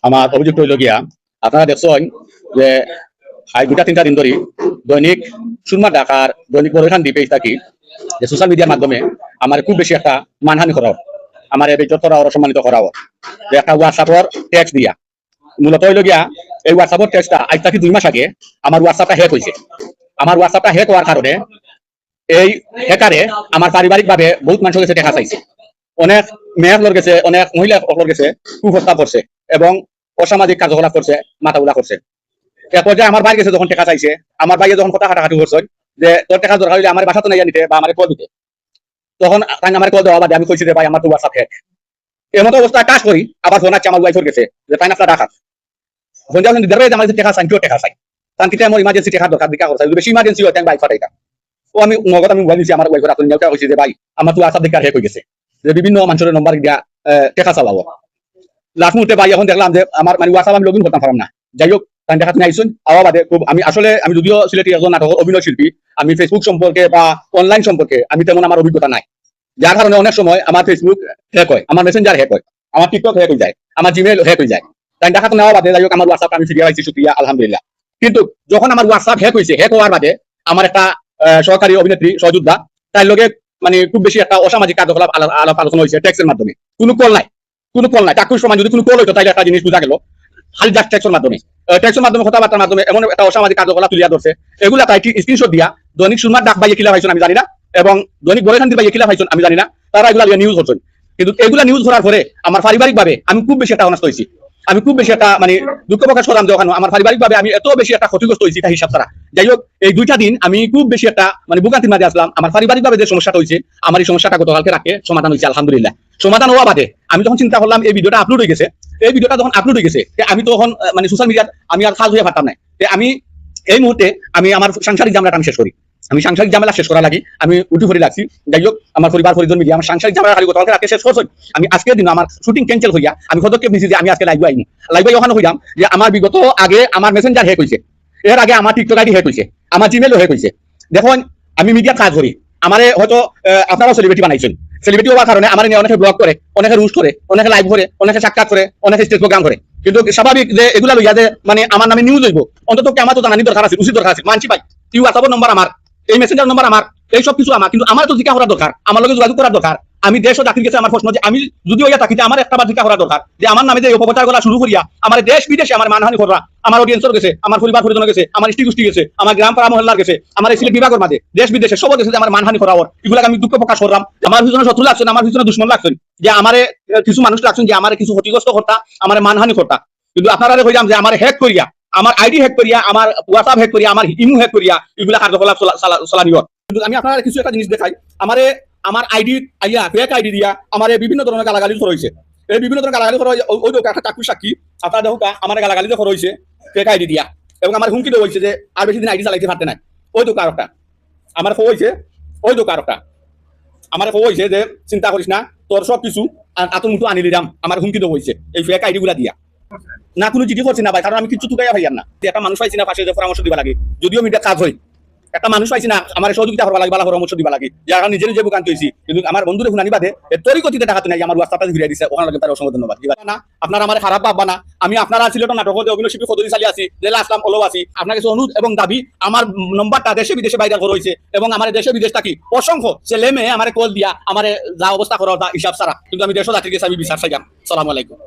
আমার অভিযোগ হইল গিয়া আপনারা দেখছেন যে আজ 2-3 দিন ধরে দৈনিক সুরমা ঢাকার দৈনিক বড়খান দ্বীপে থাকি যে সোশ্যাল মিডিয়ার মাধ্যমে আমার খুব বেশি একটা মানহানি করা আমার বেজত করা অসম্মানিত করা যে একটা হোয়াটসঅ্যাপর টেক্সট দিয়া মূলত হইল গিয়া এই হোয়াটসঅ্যাপর টেক্সটটা আজ থেকে 2 মাস আগে আমার হোয়াটসঅ্যাপটা হ্যাক হয়েছে। আমার হোয়াটসঅ্যাপটা হ্যাক হওয়ার কারণে এই হ্যাকারে আমার পারিবারিক ভাবে বহুত মানুষের কাছে টাকা চাইছে, অনেক মেয়ের গেছে, অনেক মহিলা গেছে কুপ্রস্তাব করছে এবং অসামাজিক কার্যকলাপ করছে, মাথাগুলা করছে। এরপর যে আমার ভাই গেছে যখন টাকা চাইছে, আমার ভাইয়ে যখন কথা হাঁটাহাঁটি করছে যে তোর টাকা দরকার হইলে আমার বাসা তো নিয়ে নিতে বা আমার কল দিতে, তখন আমার কল দেওয়া বাদে আমি কইছি যে ভাই আমার তো হোয়াটসঅ্যাপ হ্যাক। এর মতো অবস্থা কাজ করি আবার ফোন আছে আমার ওয়াইফের গেছে যে তাই না আপনার ডাকাত ফোন যাও দেখবে আমার টাকা চাই, কেউ টাকা চাই কারণ কি আমার ইমার্জেন্সি টাকা দরকার দিকা করছে, বেশি ইমার্জেন্সি হয় আমি বাইক ফাটাইটা। ও আমি নগদ আমি মোবাইল দিছি আমার ওয়াইফের আপনি নেওয়া কইছি যে ভাই আমার তো হোয়াটসঅ্যাপ দিকা হ্যাক হয়ে গেছে, যে বিভিন্ন মানুষের নম্বর দিয়া টাকা চালাবো। লাস্ট মুহূর্তে ভাই এখন দেখলাম যে আমার মানে হোয়াটসঅ্যাপ আমি লগ ইন করতে পারলাম না। যাই হোক তাই দেখা তুমি আইসুন আওয়া বাদে খুব আমি আসলে আমি যদিও সিলেটি একজন নাটক অভিনয় শিল্পী, আমি ফেসবুক সম্পর্কে বা অনলাইন সম্পর্কে আমি তেমন আমার অভিজ্ঞতা নাই, যার কারণে অনেক সময় আমার ফেসবুক হ্যাক হয়, আমার মেসেঞ্জার হ্যাক হয়, আমার টিকটক হ্যাক হয়ে যায়, আমার জিমেল হ্যাক হয়ে যায়। তাই দেখা তো নেওয়া বাদে যাই হোক আমার হোয়াটসঅ্যাপ আমি ফিরিয়ে পাইছি, শুকরিয়া আলহামদুলিল্লাহ। কিন্তু যখন আমার হোয়াটসঅ্যাপ হ্যাক হয়েছে, হ্যাক হওয়ার বাদে আমার একটা সহকারী অভিনেত্রী সহযোদ্ধা তার লগে মানে খুব বেশি একটা অসামাজিক কার্যকলাপ আলাপ আলোচনা হয়েছে টেক্সটের মাধ্যমে, কোনো কল নাই, কোনো কল নাই। চাকরির সময় যদি কোনো কল হইতো তাইলে একটা জিনিস বোঝা গেল, খালি জাস্ট টেক্সটের মাধ্যমে কথাবার্তার মাধ্যমে এমন একটা অসামাজিক কার্যকলাপ তুলিয়া ধরছে, এগুলা তাই স্ক্রিনশট দিয়া দৈনিক সুরমার ডাক বাইয়ে কিলা পাইছেন আমি জানি না, এবং দৈনিক বড়খান্তি বাইয়ে কিলা পাইছেন আমি জানি না, তারা এগুলা নিউজ করছেন। কিন্তু এগুলা নিউজ করার পরে আমার পারিবারিক ভাবে আমি খুব বেশি একটা অনাস্ত হয়েছি, আমি খুব বেশি একটা মানে দুঃখ প্রকাশ করলাম যে ওখানে আমার পারিবারিক ভাবে আমি এত বেশি একটা ক্ষতিগ্রস্ত হয়েছি এটা হিসাব ছাড়া। যাই হোক এই 2টা দিন আমি খুব বেশি একটা মানে ভোগান্তির মাঝে আসলাম। আমার পারিবারিক ভাবে যে সমস্যাটা হয়েছে, আমার এই সমস্যাটা গতকালকে রাখে সমাধান হয়েছে আলহামদুলিল্লাহ। সমাধান হওয়া বাদে আমি যখন চিন্তা করলাম এই ভিডিওটা আপলোড হয়ে গেছে, এই ভিডিওটা যখন আপলোড হয়ে গেছে আমি তখন মানে সোশ্যাল মিডিয়াত আমি আর খাল হয়ে পারতাম না, আমি এই মুহূর্তে আমি আমার সাংসারিক ঝামেলাটা আমি শেষ করি, আমি সাংসারিক ঝামেলা শেষ করা লাগি আমি উঠি ফরি লাগছি। যাই হোক আমার পরিবার পরিজন মিলিয়ে আমার সাংসারিক ঝামেলা খালি গতকালকে রাতে শেষ করছি। আমি আজকের দিন আমার শুটিং ক্যান্সেল হইয়া আমি পদক্ষেপ নিয়েছি যে আমি আজকে লাইভ আইনি, লাইভ ওখানে হইলাম যে আমার বিগত আগে আমার মেসেঞ্জার হ্যাক হয়েছে, এর আগে আমার টিকটক আইডি হ্যাক হয়েছে, আমার জিমেলও হ্যাক হয়েছে। দেখুন আমি মিডিয়া কাজ করি, আমারে হয়তো আপনারাও সেলিব্রিটি বানাইছেন, সেলিব্রিটি হওয়ার কারণে আমার নিয়ে অনেকে ব্লগ করে, অনেকে রুস্ট করে, অনেকে লাইভ করে, অনেকে সাক্ষাৎ করে, অনেকে স্টেজ প্রোগ্রাম করে। কিন্তু স্বাভাবিক যে এগুলা লইয়া যে মানে আমার নামে নিউজ হইব অন্তত আমার তো জানানি দরকার আছে, উচিত দরকার আছে। মানছি পাই এই হোয়াটসঅ্যাপ নম্বর আমার, এই মেসেঞ্জার নম্বর আমার, এই সব কিছু আমার, কিন্তু আমার তো জিজ্ঞাসা করার দরকার, আমার লগে যোগাযোগ করার দরকার। আমি দেশ ও জাতির কাছে আমার প্রশ্ন যে আমি যদি হইয়া থাকি আমার একটা বার জিজ্ঞাসা করার দরকার যে আমার নামে যে অপপ্রচার করা শুরু করিয়া আমার দেশ বিদেশে আমার মানহানি করা, আমার অডিয়েন্সের গেছে, আমার পরিবার পরিজন গেছে, আমার স্ত্রী গোষ্ঠী গেছে, আমার গ্রাম পাড়া মহল্লার গেছে, আমার সিলেট বিভাগের মাঝে দেশ বিদেশে সব গেছে যে আমার মানহানি করা ওর, এগুলো আমি দুঃখ প্রকাশ করলাম। আমার পিছনে শত্রু লাগছেন, আমার পিছনে দুশ্মন লাগছেন, যে আমার কিছু মানুষ লাগছেন যে আমার কিছু ক্ষতিগ্রস্ত করতা, আমার মানহানি করতা। কিন্তু আপনারা কইলাম যে আমার হ্যাক করিয়া, আমার আইডি হ্যাক করিয়া, আমার হোয়াটসঅ্যাপ হ্যাক করিয়া, আমার ইমো হ্যাক করিয়া এগুলা কার্যকলাপ চলানি হয়। কিন্তু আমি আপনারা কিছু একটা জিনিস দেখাই, আমারে আমার আইডি আইয়া ফেক আইডি দিয়া আমার বিভিন্ন ধরনের গালাগালি করা হয়েছে। এই বিভিন্ন ধরনের গালাগালি করা ওই একটা চাকরি সাক্ষী আপনারা দেখো আমার গালাগালি করা হয়েছে ফেক আইডি দিয়া, এবং আমার হুমকি দেওয়া হয়েছে যে আর বেশি দিন আইডি চালাইতে পারতে নাই। ওই তো কারকটা আমার হয়েছে, ওই তো কারকটা আমার হয়েছে যে চিন্তা করিস না তোর সব কিছু আত মুঠো আনি দিলাম, আমার হুমকি দেওয়া হয়েছে এই ফেক আইডি গুলা দিয়া। না কোনো চিঠি করছি না ভাই, কারণ আমি কিছু চুকাইয়া ভাইয়ার না, একটা মানুষ পাইছি না পাশে পরামর্শ দিবা লাগে, যদিও মিডিয়া কাজ হয় একটা মানুষ পাইছি না আমার সহযোগিতা করবা লাগে, ভালো পরামর্শ দিবা লাগে, যার নিজে নিজে বুকান্ত হয়েছি। কিন্তু আমার বন্ধুরে শুনানি বাদে তরিকতিতে টাকা নাই আমার হোয়াটসঅ্যাপটা ঘুরিয়ে দিছে, ওখানে লাগে তার অসংখ্য ধন্যবাদ। না আপনারা আমার খারাপ ভাববা না, আমি আপনারা ছিল তো নাটক অভিনয় শিল্পী পদ্ধতি চালিয়ে আছি, জেলা আসলাম ওলো আছি, আপনার কাছে অনুরোধ এবং দাবি আমার নম্বরটা দেশে বিদেশে বাইরে করা হয়েছে, এবং আমার দেশে বিদেশ থাকি অসংখ্য ছেলে মেয়ে আমার কল দিয়া আমার যা অবস্থা করা হিসাব ছাড়া, কিন্তু আমি দেশ জাতির কাছে আমি বিচার চাইলাম। সালাম আলাইকুম।